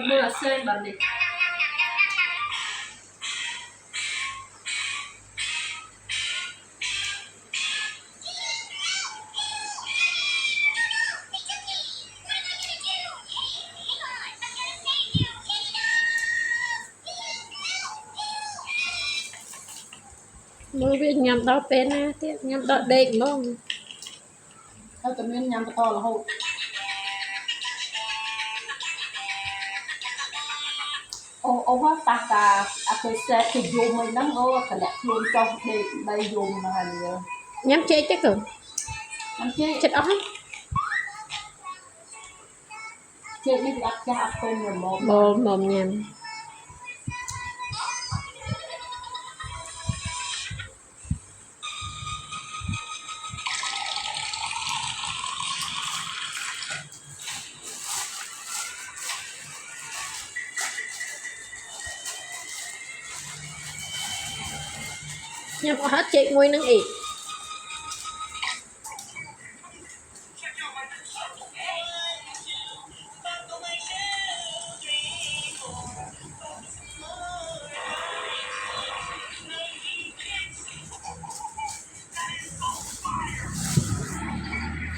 mưa sen bằng đi mưa bị nhầm đó bên á tiếc nhầm đó đệm không tao tự nhiên nhắm to là hụt ô quá ta cả cái xe thì dùng mình nắng ô cả đẹp luôn trong đây dùng mà hành nhắm chết chắc rồi anh chị chết óc chị đi đặt cho tôi nhiều một mồm nhầm nhầm hết chết mùi nắng ịt